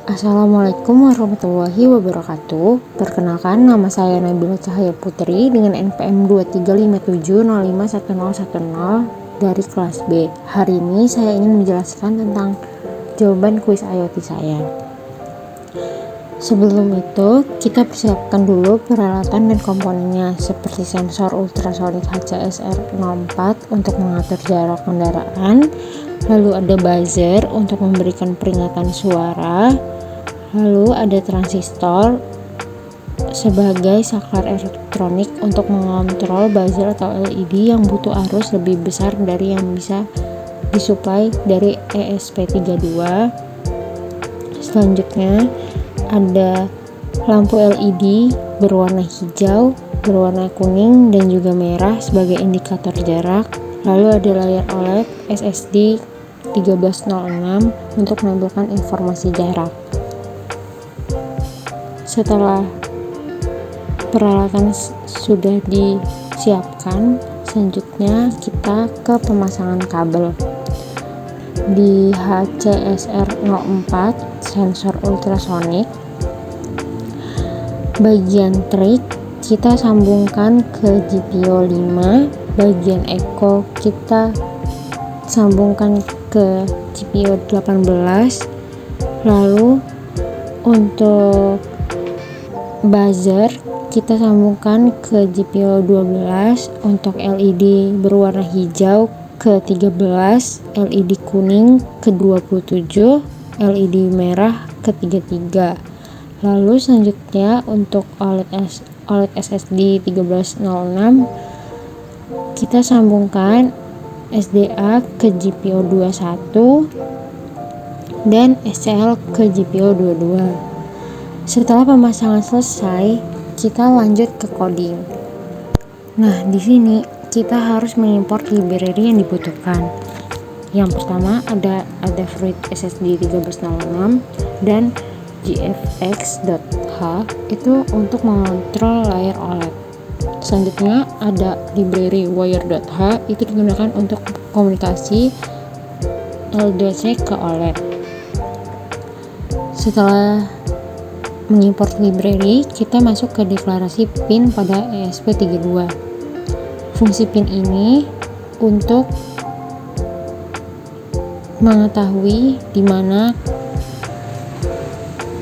Assalamualaikum warahmatullahi wabarakatuh. Perkenalkan, nama saya Nabila Cahaya Putri dengan NPM 2357051010 dari kelas B. Hari ini saya ingin menjelaskan tentang jawaban kuis IoT saya. Sebelum itu, kita persiapkan dulu peralatan dan komponennya seperti sensor ultrasonik HCSR04 untuk mengatur jarak kendaraan, lalu ada buzzer untuk memberikan peringatan suara, lalu ada transistor sebagai saklar elektronik untuk mengontrol buzzer atau LED yang butuh arus lebih besar dari yang bisa disuplai dari ESP32. Selanjutnya ada lampu LED berwarna hijau, berwarna kuning, dan juga merah sebagai indikator jarak. Lalu ada layar OLED SSD 1306 untuk menampilkan informasi jarak. Setelah peralatan sudah disiapkan, selanjutnya kita ke pemasangan kabel. Di HCSR04 sensor ultrasonik, bagian trig kita sambungkan ke GPIO 5, bagian echo kita sambungkan ke GPIO 18, lalu untuk buzzer kita sambungkan ke GPIO 12, untuk LED berwarna hijau ke 13, LED kuning ke 27, LED merah ke 33. Lalu selanjutnya untuk OLED SSD 1306 kita sambungkan SDA ke GPIO 21 dan SCL ke GPIO 22. Setelah pemasangan selesai, kita lanjut ke coding. Nah, di sini kita harus mengimport library yang dibutuhkan. Yang pertama ada Fruit SSD 1306 dan GFX.h itu untuk mengontrol layar OLED. Selanjutnya ada library Wire.h itu digunakan untuk komunikasi LDC ke OLED. Setelah mengimport library, kita masuk ke deklarasi pin pada ESP32. Fungsi pin ini untuk mengetahui di mana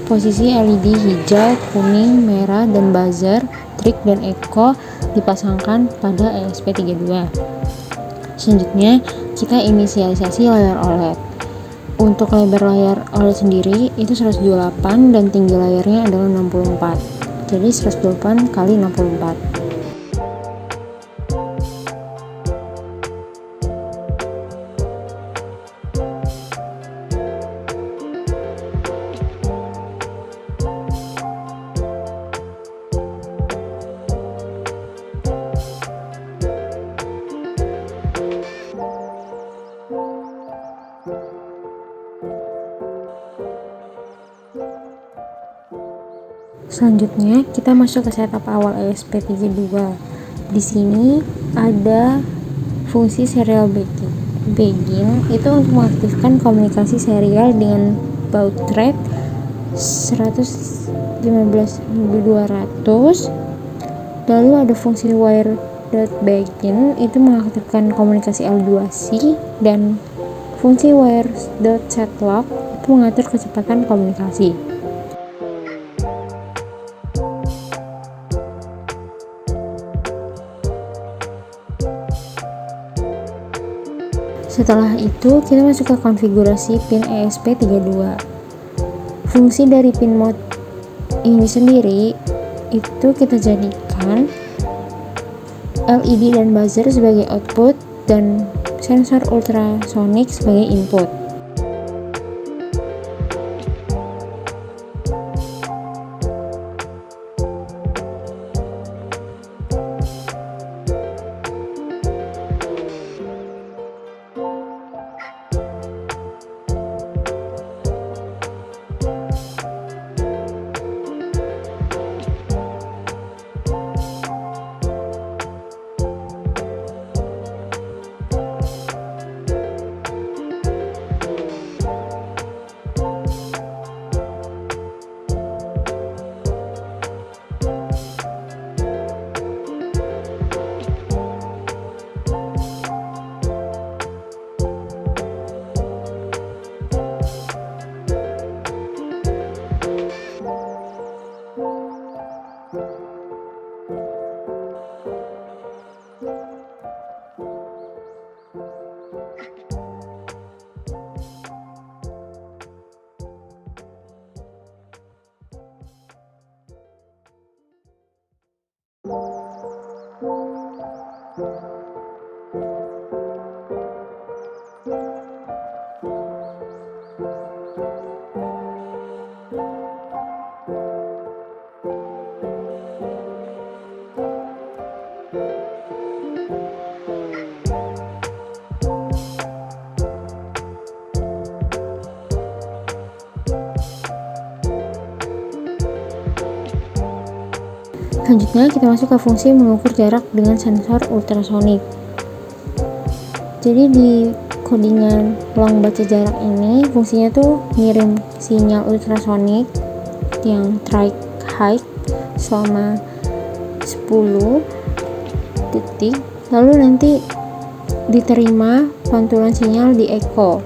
posisi LED hijau, kuning, merah, dan buzzer, trig, dan echo dipasangkan pada ESP32. Selanjutnya, kita inisialisasi layar OLED. Untuk lebar layar OLED sendiri itu 128 dan tinggi layarnya adalah 64. Jadi 128 kali 64. Selanjutnya kita masuk ke setup awal ESP32. Di sini ada fungsi serial begin itu untuk mengaktifkan komunikasi serial dengan baud rate 115.200. Lalu ada fungsi wire.begin itu mengaktifkan komunikasi L2C, dan fungsi wire.setlock itu mengatur kecepatan komunikasi. Setelah itu kita masuk ke konfigurasi pin ESP32. Fungsi dari pin mode ini sendiri itu kita jadikan LED dan buzzer sebagai output dan sensor ultrasonik sebagai input. Selanjutnya kita masuk ke fungsi mengukur jarak dengan sensor ultrasonik. Jadi di codingan ruang baca jarak ini fungsinya tuh ngirim sinyal ultrasonik yang track height selama 10 detik, lalu nanti diterima pantulan sinyal di echo.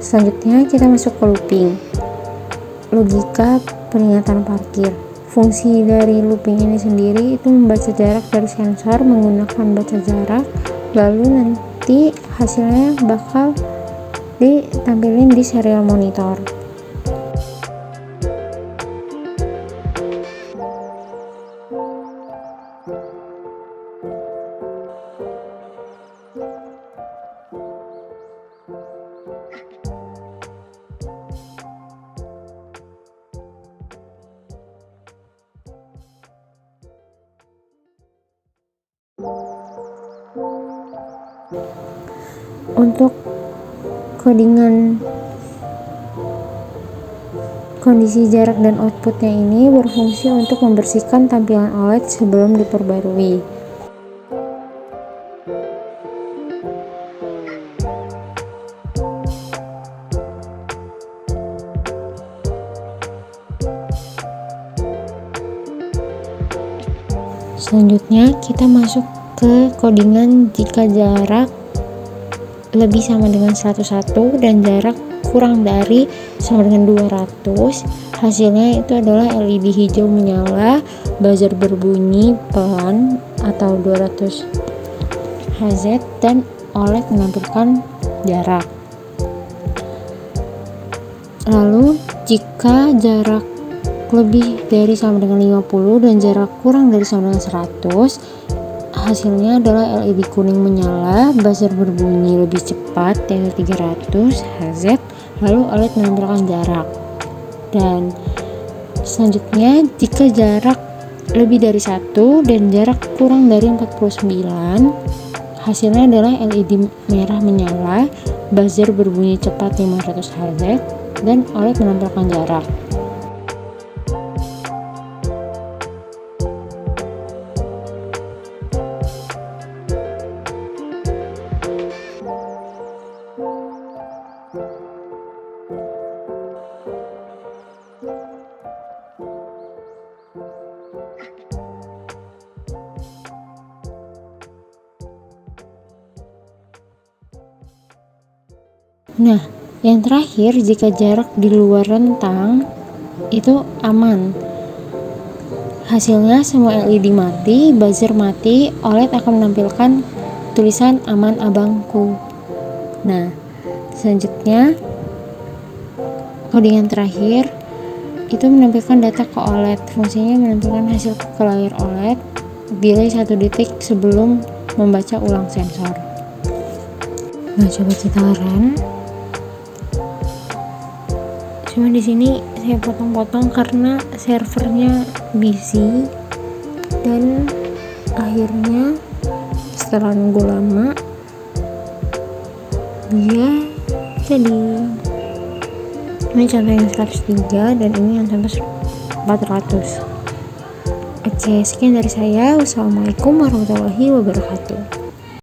Selanjutnya kita masuk ke looping. Logika peringatan parkir. Fungsi dari looping ini sendiri itu membaca jarak dari sensor menggunakan baca jarak, lalu nanti hasilnya bakal ditampilin di serial monitor. Untuk codingan kondisi jarak dan outputnya ini berfungsi untuk membersihkan tampilan OLED sebelum diperbarui. Selanjutnya kita masuk ke codingan jika jarak lebih sama dengan 101 dan jarak kurang dari sama dengan 200. Hasilnya itu adalah LED hijau menyala, buzzer berbunyi pelan atau 200 Hz, dan OLED menampilkan jarak. Lalu jika jarak lebih dari sama dengan 50 dan jarak kurang dari sama dengan 100, hasilnya adalah LED kuning menyala, buzzer berbunyi lebih cepat yaitu 300 Hz, lalu OLED menampilkan jarak. Dan selanjutnya jika jarak lebih dari 1 dan jarak kurang dari 49, hasilnya adalah LED merah menyala, buzzer berbunyi cepat 500 Hz, dan OLED menampilkan jarak. Nah, yang terakhir, jika jarak di luar rentang itu aman. Hasilnya semua LED mati, buzzer mati, OLED akan menampilkan tulisan aman abangku. Nah, selanjutnya codingan terakhir itu menampilkan data ke OLED. Fungsinya menampilkan hasil ke layar OLED delay 1 detik sebelum membaca ulang sensor. Nah, coba kita run. Cuma di sini saya potong-potong karena servernya busy, dan akhirnya setelah nunggu lama dia jadi ini contoh yang 103 dan ini yang contoh 400. Oke, sekian dari saya. Wassalamualaikum warahmatullahi wabarakatuh.